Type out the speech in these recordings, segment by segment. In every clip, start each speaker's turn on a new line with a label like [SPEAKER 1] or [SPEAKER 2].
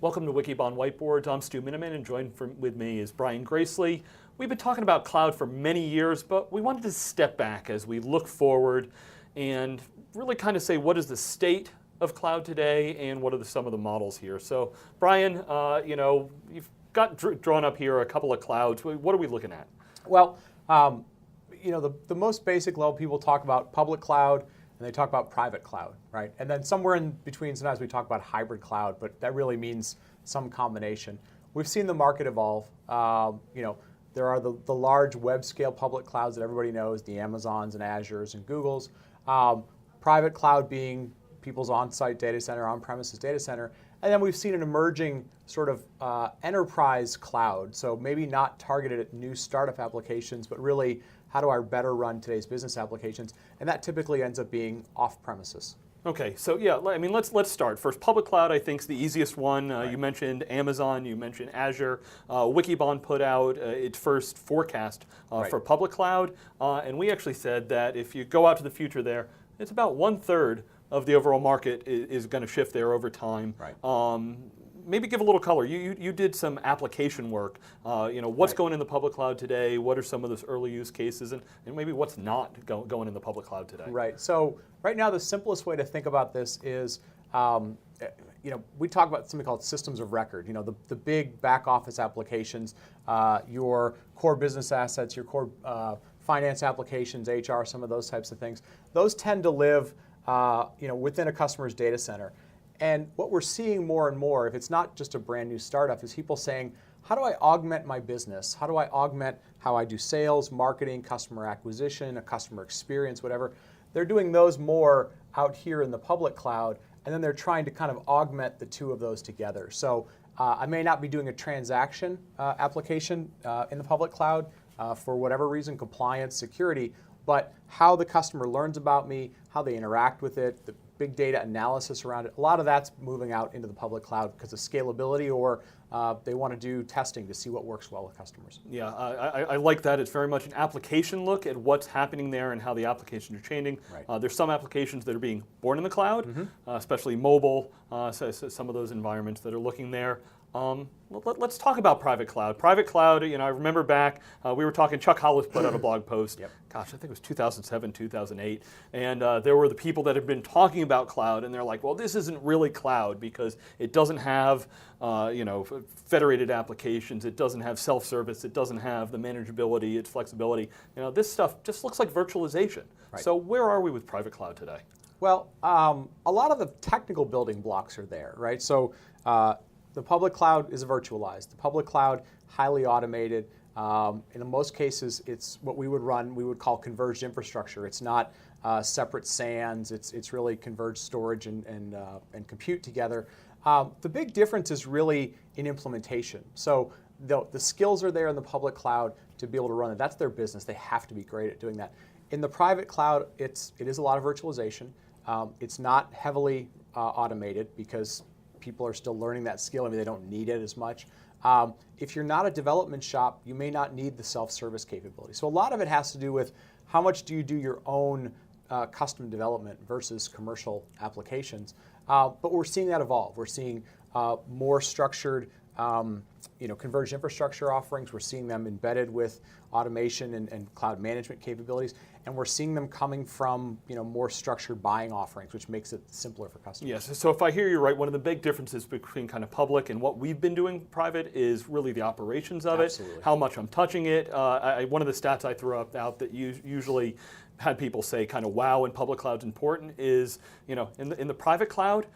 [SPEAKER 1] Welcome to Wikibon Whiteboard. I'm Stu Miniman, and joined with me is Brian Gracely. We've been talking about cloud for many years, but we wanted to step back as we look forward and really kind of say what is the state of cloud today and what are some of the models here. So Brian, you've got drawn up here a couple of clouds. What are we looking at?
[SPEAKER 2] Well, the most basic level, people talk about public cloud and they talk about private cloud, right? And then somewhere in between, sometimes we talk about hybrid cloud, but that really means some combination. We've seen the market evolve. There are the large web scale public clouds that everybody knows, the Amazons and Azures and Googles. Private cloud being people's on-site data center, on-premises data center. And then we've seen an emerging sort of enterprise cloud. So maybe not targeted at new startup applications, but really how do I better run today's business applications? And that typically ends up being off-premises.
[SPEAKER 1] Okay, so yeah, I mean, let's start. First, public cloud, I think, is the easiest one.
[SPEAKER 2] Right.
[SPEAKER 1] You mentioned Amazon, you mentioned Azure. Wikibon put out its first forecast
[SPEAKER 2] Right.
[SPEAKER 1] for public cloud, and we actually said that if you go out to the future there, it's about 1/3 of the overall market is going to shift there over time.
[SPEAKER 2] Right.
[SPEAKER 1] Maybe give a little color. You did some application work. What's
[SPEAKER 2] Right.
[SPEAKER 1] going in the public cloud today? What are some of those early use cases, and maybe what's not going in the public cloud today?
[SPEAKER 2] Right. So right now, the simplest way to think about this is, we talk about something called systems of record. The big back office applications, your core business assets, your core finance applications, HR, some of those types of things. Those tend to live, within a customer's data center. And what we're seeing more and more, if it's not just a brand new startup, is people saying, how do I augment my business? How do I augment how I do sales, marketing, customer acquisition, a customer experience, whatever? They're doing those more out here in the public cloud, and then they're trying to kind of augment the two of those together. So I may not be doing a transaction application in the public cloud for whatever reason, compliance, security, but how the customer learns about me, how they interact with it, the big data analysis around it, a lot of that's moving out into the public cloud because of scalability, or they want to do testing to see what works well with customers.
[SPEAKER 1] Yeah, I like that. It's very much an application look at what's happening there and how the applications are changing.
[SPEAKER 2] Right.
[SPEAKER 1] There's some applications that are being born in the cloud, especially mobile, so some of those environments that are looking there. Let's talk about private cloud. Private cloud, I remember back, we were talking, Chuck Hollis put out a blog post,
[SPEAKER 2] Yep.
[SPEAKER 1] gosh, I think it was 2007, 2008, and there were the people that had been talking about cloud, and they're like, well, this isn't really cloud because it doesn't have, federated applications, it doesn't have self-service, it doesn't have the manageability, its flexibility. This stuff just looks like virtualization.
[SPEAKER 2] Right.
[SPEAKER 1] So where are we with private cloud today?
[SPEAKER 2] Well, a lot of the technical building blocks are there, right? So the public cloud is virtualized. The public cloud, highly automated. In most cases, it's what we would call converged infrastructure. It's not separate SANs. It's really converged storage and compute together. The big difference is really in implementation. So the skills are there in the public cloud to be able to run it. That's their business. They have to be great at doing that. In the private cloud, it is a lot of virtualization. It's not heavily automated because people are still learning that skill. I mean, they don't need it as much. If you're not a development shop, you may not need the self-service capability. So a lot of it has to do with how much do you do your own custom development versus commercial applications. But we're seeing that evolve. We're seeing more structured converged infrastructure offerings. We're seeing them embedded with automation and cloud management capabilities. And we're seeing them coming from more structured buying offerings, which makes it simpler for customers.
[SPEAKER 1] Yes, so if I hear you right, one of the big differences between kind of public and what we've been doing private is really the operations of
[SPEAKER 2] Absolutely.
[SPEAKER 1] it, how much I'm touching it. One of the stats I threw out that usually had people say kind of wow when public cloud's important is, in the private cloud,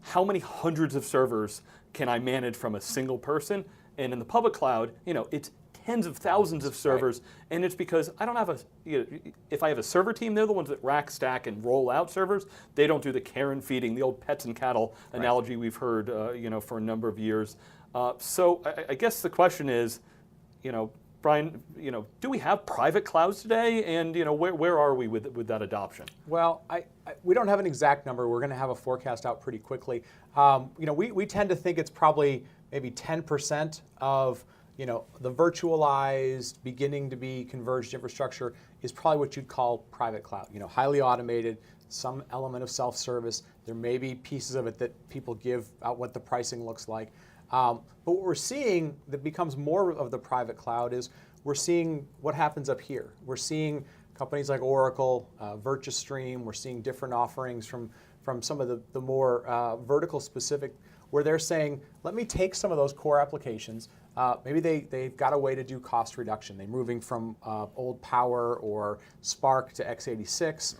[SPEAKER 1] how many hundreds of servers can I manage from a single person? And in the public cloud, it's tens of thousands of servers,
[SPEAKER 2] right.
[SPEAKER 1] And it's because I don't have if I have a server team, they're the ones that rack, stack, and roll out servers. They don't do the care and feeding, the old pets and cattle analogy we've heard, for a number of years. So I guess the question is, Brian, do we have private clouds today, and where are we with that adoption?
[SPEAKER 2] Well, we don't have an exact number. We're going to have a forecast out pretty quickly. We tend to think it's probably maybe 10% of the virtualized, beginning to be converged infrastructure is probably what you'd call private cloud. Highly automated, some element of self-service. There may be pieces of it that people give out what the pricing looks like. But what we're seeing that becomes more of the private cloud is we're seeing what happens up here. We're seeing companies like Oracle, VirtuStream. We're seeing different offerings from some of the more vertical specific, where they're saying, let me take some of those core applications. Maybe they've got a way to do cost reduction. They're moving from old Power or Spark to x86.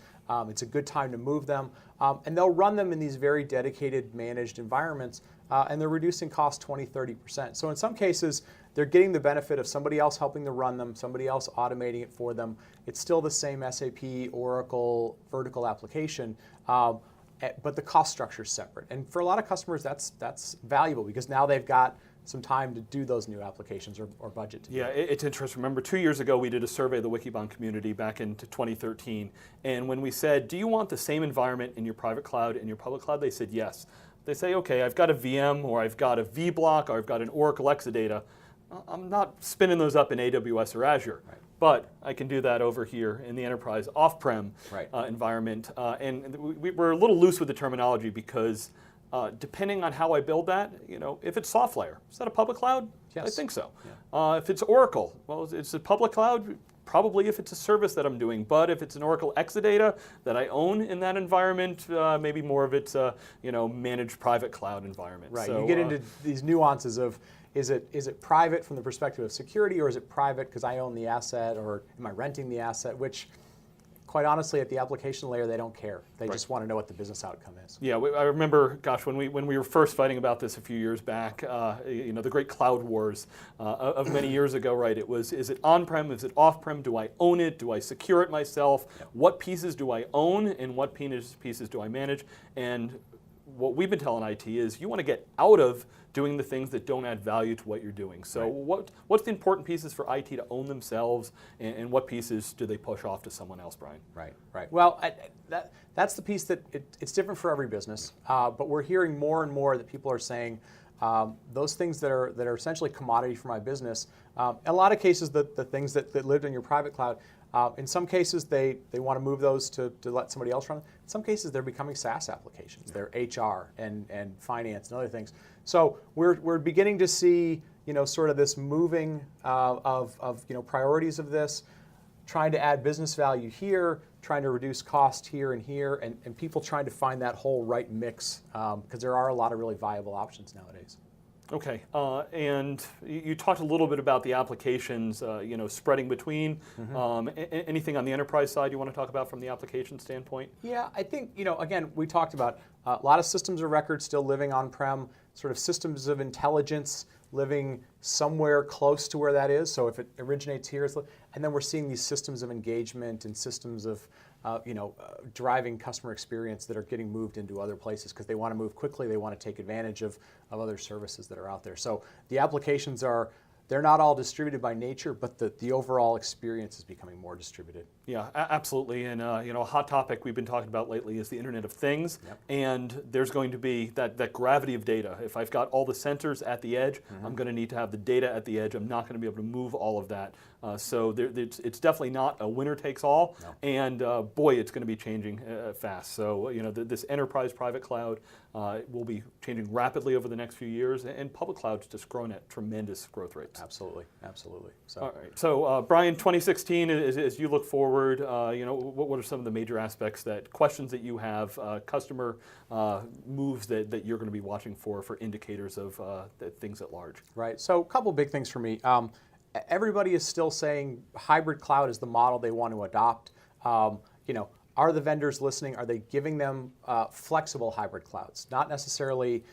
[SPEAKER 2] It's a good time to move them. And they'll run them in these very dedicated, managed environments, and they're reducing costs 20, 30%. So in some cases, they're getting the benefit of somebody else helping to run them, somebody else automating it for them. It's still the same SAP, Oracle, vertical application, but the cost structure is separate. And for a lot of customers, that's valuable because now they've got some time to do those new applications or budget to do it.
[SPEAKER 1] It's interesting. Remember, 2 years ago, we did a survey of the Wikibon community back into 2013. And when we said, do you want the same environment in your private cloud and your public cloud? They said yes. They say, okay, I've got a VM, or I've got a vBlock, or I've got an Oracle Exadata. I'm not spinning those up in AWS or Azure.
[SPEAKER 2] Right.
[SPEAKER 1] But I can do that over here in the enterprise off-prem environment. And we're a little loose with the terminology because depending on how I build that, if it's soft layer, is that a public cloud?
[SPEAKER 2] Yes.
[SPEAKER 1] I think so.
[SPEAKER 2] Yeah.
[SPEAKER 1] If it's Oracle, well, it's a public cloud, probably if it's a service that I'm doing. But if it's an Oracle Exadata that I own in that environment, maybe more of it's a managed private cloud environment.
[SPEAKER 2] Right.
[SPEAKER 1] So,
[SPEAKER 2] you get into these nuances of is it private from the perspective of security, or is it private because I own the asset, or am I renting the asset? Which, quite honestly, at the application layer, they don't care. They just want to know what the business outcome is.
[SPEAKER 1] Yeah, I remember, gosh, when we were first fighting about this a few years back, the great cloud wars of many years ago, right? It was, is it on-prem, is it off-prem, do I own it, do I secure it myself, what pieces do I own, and what pieces do I manage? And what we've been telling IT is you want to get out of doing the things that don't add value to what you're doing. So what's the important pieces for IT to own themselves, and what pieces do they push off to someone else, Brian?
[SPEAKER 2] Right. Well, that's the piece that it's different for every business, but we're hearing more and more that people are saying those things that are essentially commodity for my business. In a lot of cases, the things that lived in your private cloud, in some cases they want to move those to let somebody else run them. In some cases, they're becoming SaaS applications. They're HR and finance and other things. So we're beginning to see sort of this moving of priorities of this, trying to add business value here, trying to reduce cost here, and people trying to find that whole right mix because there are a lot of really viable options nowadays.
[SPEAKER 1] Okay, and you talked a little bit about the applications, spreading between. Anything on the enterprise side you want to talk about from the application standpoint?
[SPEAKER 2] Yeah, I think, again, we talked about a lot of systems of record still living on-prem, sort of systems of intelligence living somewhere close to where that is. So if it originates here, and then we're seeing these systems of engagement and systems of driving customer experience that are getting moved into other places because they want to move quickly, they want to take advantage of other services that are out there. So the applications they're not all distributed by nature, but the overall experience is becoming more distributed.
[SPEAKER 1] Yeah, absolutely. And a hot topic we've been talking about lately is the Internet of Things. And there's going to be that gravity of data. If I've got all the sensors at the edge, I'm going to need to have the data at the edge. I'm not going to be able to move all of that. So it's definitely not a winner takes all. No. And boy, it's going to be changing fast. So this enterprise private cloud will be changing rapidly over the next few years, and public cloud's just growing at tremendous growth rates.
[SPEAKER 2] Absolutely. So,
[SPEAKER 1] all right. So Brian, 2016, as you look forward, what are some of the major aspects, questions that you have, customer moves that you're going to be watching for indicators of things at large?
[SPEAKER 2] Right. So a couple big things for me. Everybody is still saying hybrid cloud is the model they want to adopt. Are the vendors listening? Are they giving them flexible hybrid clouds? Not necessarily,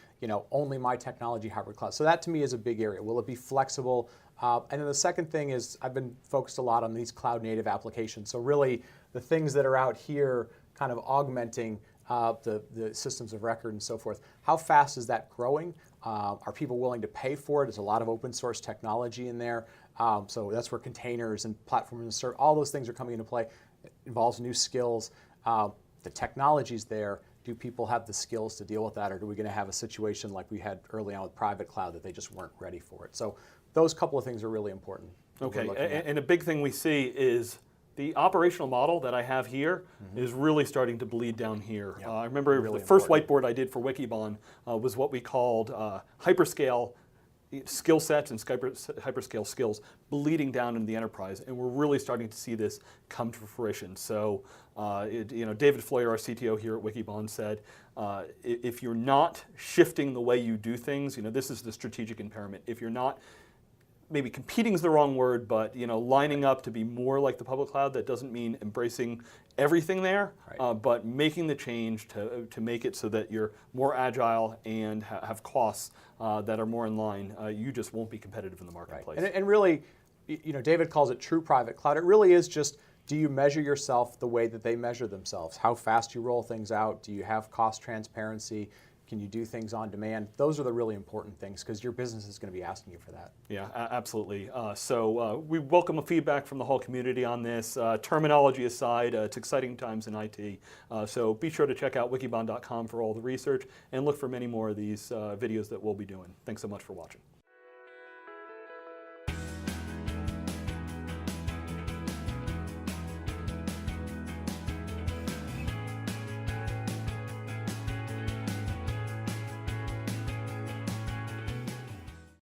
[SPEAKER 2] only my technology hybrid cloud. So that to me is a big area. Will it be flexible? And then the second thing is I've been focused a lot on these cloud native applications. So really the things that are out here kind of augmenting the systems of record and so forth. How fast is that growing? Are people willing to pay for it? There's a lot of open source technology in there. So that's where containers and platforms and all those things are coming into play. It involves new skills. The technology's there. do people have the skills to deal with that, or are we going to have a situation like we had early on with private cloud that they just weren't ready for it? So those couple of things are really important.
[SPEAKER 1] Okay, and a big thing we see is the operational model that I have here is really starting to bleed down here.
[SPEAKER 2] Yep.
[SPEAKER 1] I remember
[SPEAKER 2] Really
[SPEAKER 1] the first
[SPEAKER 2] important.
[SPEAKER 1] whiteboard I did for Wikibon was what we called hyperscale skill sets and hyperscale skills bleeding down into the enterprise, and we're really starting to see this come to fruition. So, David Floyer, our CTO here at Wikibon, said, if you're not shifting the way you do things, this is the strategic impairment. If you're not, maybe competing is the wrong word, but lining up to be more like the public cloud, that doesn't mean embracing everything there,
[SPEAKER 2] right.
[SPEAKER 1] but making the change to make it so that you're more agile and have costs that are more in line. You just won't be competitive in the marketplace.
[SPEAKER 2] Right. And really, David calls it true private cloud. It really is just, do you measure yourself the way that they measure themselves? How fast you roll things out? Do you have cost transparency? Can you do things on demand? Those are the really important things, because your business is going to be asking you for that.
[SPEAKER 1] Yeah, absolutely. So we welcome a feedback from the whole community on this. Terminology aside, it's exciting times in IT. So be sure to check out wikibon.com for all the research, and look for many more of these videos that we'll be doing. Thanks so much for watching.